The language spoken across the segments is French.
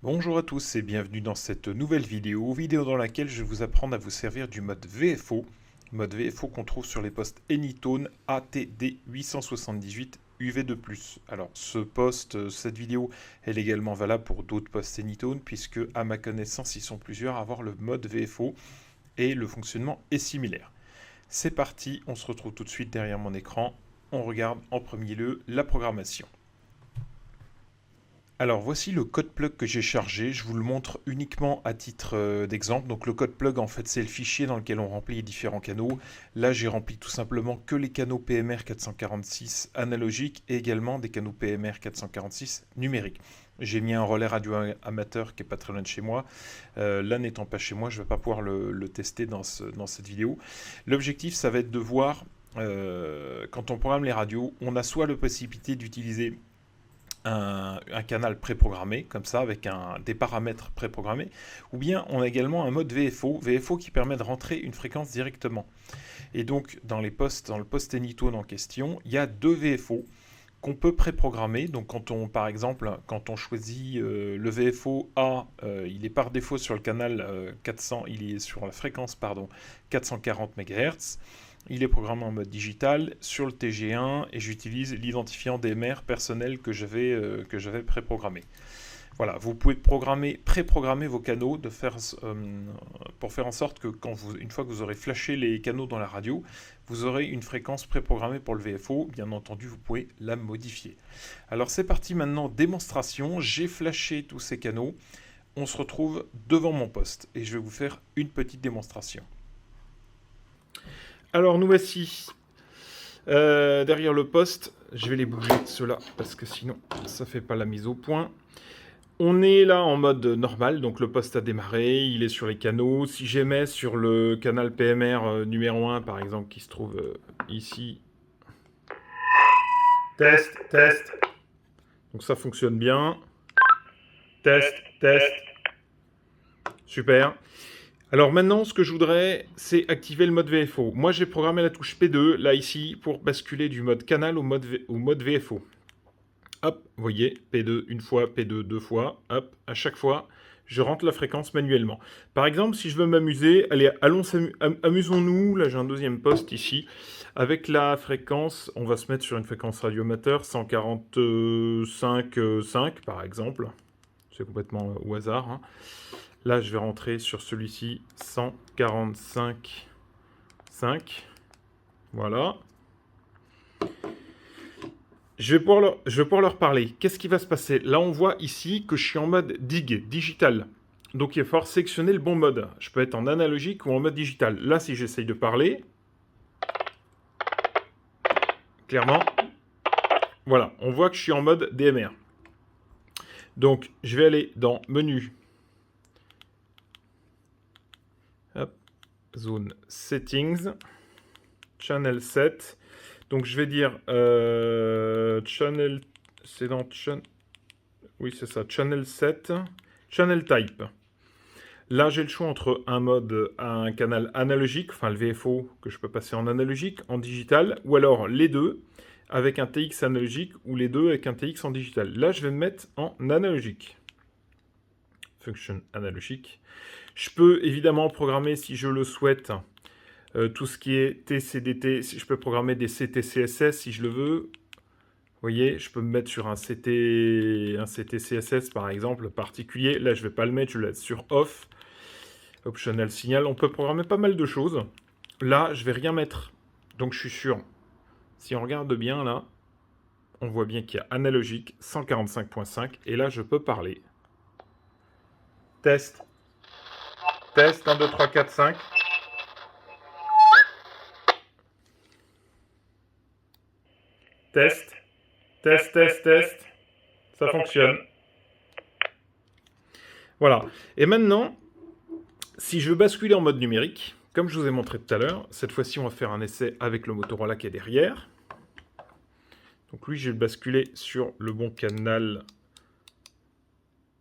Bonjour à tous et bienvenue dans cette nouvelle vidéo dans laquelle je vais vous apprendre à vous servir du mode VFO qu'on trouve sur les postes Anytone ATD878 UV2+. Alors cette vidéo elle est également valable pour d'autres postes Anytone puisque à ma connaissance ils sont plusieurs à avoir le mode VFO et le fonctionnement est similaire. C'est parti, on se retrouve tout de suite derrière mon écran, on regarde en premier lieu la programmation. Alors voici le code plug que j'ai chargé, je vous le montre uniquement à titre d'exemple. Donc le code plug en fait c'est le fichier dans lequel on remplit les différents canaux. Là j'ai rempli tout simplement que les canaux PMR 446 analogiques et également des canaux PMR 446 numériques. J'ai mis un relais radio amateur qui est pas très loin de chez moi. Là n'étant pas chez moi je ne vais pas pouvoir le tester dans cette vidéo. L'objectif ça va être de voir quand on programme les radios, on a soit la possibilité d'utiliser un canal préprogrammé, comme ça, avec des paramètres préprogrammés, ou bien on a également un mode VFO qui permet de rentrer une fréquence directement. Et donc, dans le poste Anytone en question, il y a deux VFO qu'on peut préprogrammer. Donc, par exemple, quand on choisit le VFO A, il est par défaut sur le canal 400, il est sur la fréquence, 440 MHz. Il est programmé en mode digital sur le TG1 et j'utilise l'identifiant DMR personnel que j'avais préprogrammé. Voilà, vous pouvez préprogrammer vos canaux pour faire en sorte que une fois que vous aurez flashé les canaux dans la radio, vous aurez une fréquence préprogrammée pour le VFO. Bien entendu, vous pouvez la modifier. Alors c'est parti maintenant, démonstration. J'ai flashé tous ces canaux. On se retrouve devant mon poste et je vais vous faire une petite démonstration. Alors nous voici derrière le poste. Je vais les bouger ceux-là parce que sinon ça fait pas la mise au point. On est là en mode normal, donc le poste a démarré, il est sur les canaux. Si j'émets sur le canal PMR numéro 1 par exemple qui se trouve ici. Test, test. Donc ça fonctionne bien. Test, test. Super. Alors maintenant, ce que je voudrais, c'est activer le mode VFO. Moi, j'ai programmé la touche P2, là, ici, pour basculer du mode canal au mode VFO. Hop, vous voyez, P2 une fois, P2 deux fois, hop, à chaque fois, je rentre la fréquence manuellement. Par exemple, si je veux m'amuser, allez, amusons-nous, là j'ai un deuxième poste ici, avec la fréquence, on va se mettre sur une fréquence radioamateur, 145,5 par exemple, c'est complètement au hasard, hein. Là, je vais rentrer sur celui-ci, 145,5. Voilà. Je vais pouvoir leur parler. Qu'est-ce qui va se passer? Là, on voit ici que je suis en mode dig, digital. Donc, il va falloir sélectionner le bon mode. Je peux être en analogique ou en mode digital. Là, si j'essaye de parler, clairement, voilà, on voit que je suis en mode DMR. Donc, je vais aller dans Menu. Hop, Zone Settings. Channel 7. Donc je vais dire channel, c'est dans oui c'est ça, channel 7, channel type. Là j'ai le choix entre un canal analogique, enfin le VFO que je peux passer en analogique, en digital, ou alors les deux avec un TX analogique ou les deux avec un TX en digital. Là je vais me mettre en analogique. Function analogique. Je peux évidemment programmer si je le souhaite. Tout ce qui est TCDT, je peux programmer des CTCSS si je le veux. Vous voyez, je peux me mettre sur un CTCSS par exemple particulier. Là, je ne vais pas le mettre, je le laisse sur off. Optional signal. On peut programmer pas mal de choses. Là, je ne vais rien mettre. Donc, je suis sûr. Si on regarde bien là, on voit bien qu'il y a analogique 145.5. Et là, je peux parler. Test. Test 1, 2, 3, 4, 5. Test. Test, test, test. Ça fonctionne. Voilà. Et maintenant, si je veux basculer en mode numérique, comme je vous ai montré tout à l'heure, cette fois-ci, on va faire un essai avec le Motorola qui est derrière. Donc lui, je vais le basculer sur le bon canal.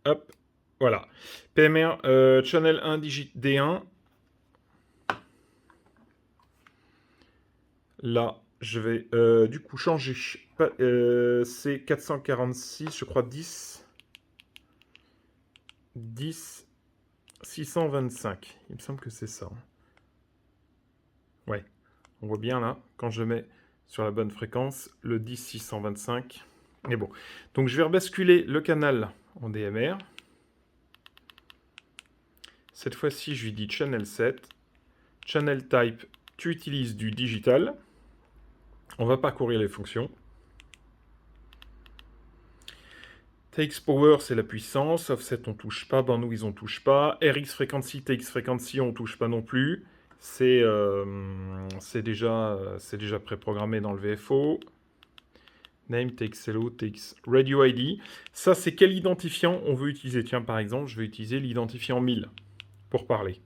Hop, voilà. PMR, channel 1, digit D1. Là, je vais du coup changer. C'est 446, je crois 10. 10 625. Il me semble que c'est ça. Ouais, on voit bien là, quand je mets sur la bonne fréquence, le 10 625. Mais bon, donc je vais rebasculer le canal en DMR. Cette fois-ci, je lui dis Channel 7. Channel Type, tu utilises du digital. On va parcourir les fonctions. TX Power, c'est la puissance. Offset, on touche pas. Bandwidth, on touche pas. RX Frequency, TX Frequency, on touche pas non plus. C'est déjà préprogrammé dans le VFO. Name, TXLO, TX Radio ID. Ça, c'est quel identifiant on veut utiliser? Tiens, par exemple, je vais utiliser l'identifiant 1000 pour parler.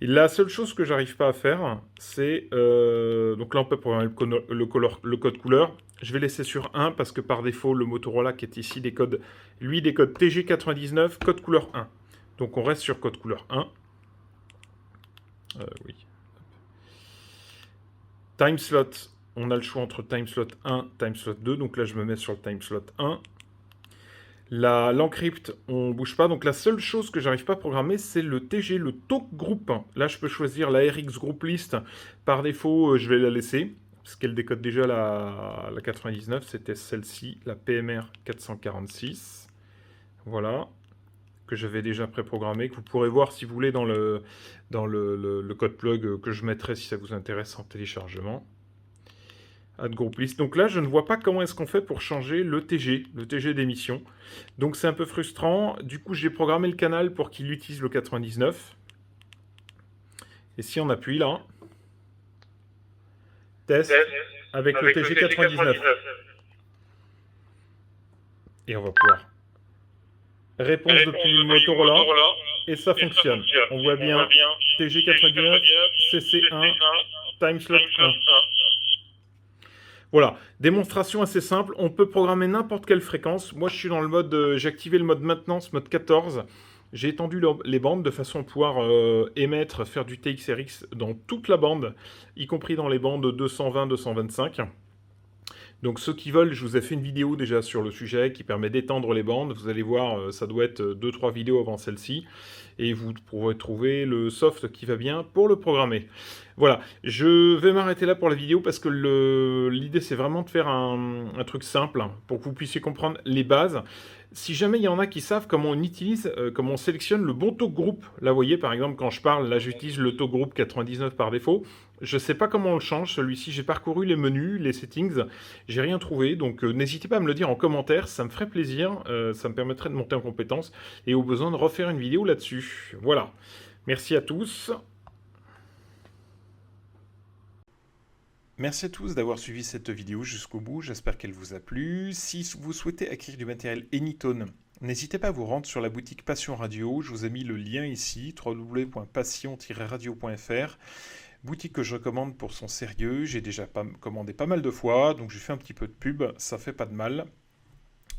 Et la seule chose que j'arrive pas à faire, c'est... donc là, on peut programmer le code couleur. Je vais laisser sur 1 parce que par défaut, le Motorola qui est ici décode TG99, code couleur 1. Donc on reste sur code couleur 1. Oui. Time slot, on a le choix entre time slot 1, time slot 2. Donc là, je me mets sur le time slot 1. L'encrypt, on ne bouge pas. Donc la seule chose que j'arrive pas à programmer, c'est le TG, le talk group. Là, je peux choisir la RX group list. Par défaut, je vais la laisser. Parce qu'elle décode déjà la 99. C'était celle-ci, la PMR 446. Voilà. Que j'avais déjà préprogrammé. Que vous pourrez voir si vous voulez dans le code plug que je mettrai si ça vous intéresse en téléchargement. Add group list. Donc là, je ne vois pas comment est-ce qu'on fait pour changer le TG d'émission. Donc c'est un peu frustrant. Du coup, j'ai programmé le canal pour qu'il utilise le 99. Et si on appuie là, test avec le TG 99. Et on va pouvoir réponse depuis le Motorola. Et ça fonctionne. On voit bien TG 99, CC1, timeslot 1. Voilà, démonstration assez simple. On peut programmer n'importe quelle fréquence. Moi, je suis dans le mode, j'ai activé le mode maintenance, mode 14. J'ai étendu les bandes de façon à pouvoir émettre, faire du TXRX dans toute la bande, y compris dans les bandes 220-225. Donc ceux qui veulent, je vous ai fait une vidéo déjà sur le sujet qui permet d'étendre les bandes. Vous allez voir, ça doit être 2-3 vidéos avant celle-ci. Et vous pourrez trouver le soft qui va bien pour le programmer. Voilà, je vais m'arrêter là pour la vidéo parce que l'idée c'est vraiment de faire un truc simple pour que vous puissiez comprendre les bases. Si jamais il y en a qui savent comment on utilise, comment on sélectionne le bon talk group, là vous voyez par exemple quand je parle, là j'utilise le talk group 99 par défaut. Je ne sais pas comment on le change celui-ci, j'ai parcouru les menus, les settings, j'ai rien trouvé, donc n'hésitez pas à me le dire en commentaire, ça me ferait plaisir, ça me permettrait de monter en compétence et au besoin de refaire une vidéo là-dessus. Voilà, merci à tous. Merci à tous d'avoir suivi cette vidéo jusqu'au bout, j'espère qu'elle vous a plu. Si vous souhaitez acquérir du matériel Anytone, n'hésitez pas à vous rendre sur la boutique Passion Radio, je vous ai mis le lien ici, www.passion-radio.fr. Boutique que je recommande pour son sérieux, j'ai déjà commandé pas mal de fois, donc je fais un petit peu de pub, ça fait pas de mal,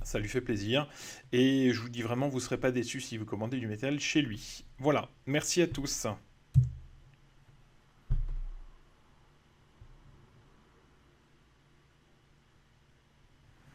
ça lui fait plaisir. Et je vous dis vraiment, vous ne serez pas déçus si vous commandez du matériel chez lui. Voilà, merci à tous.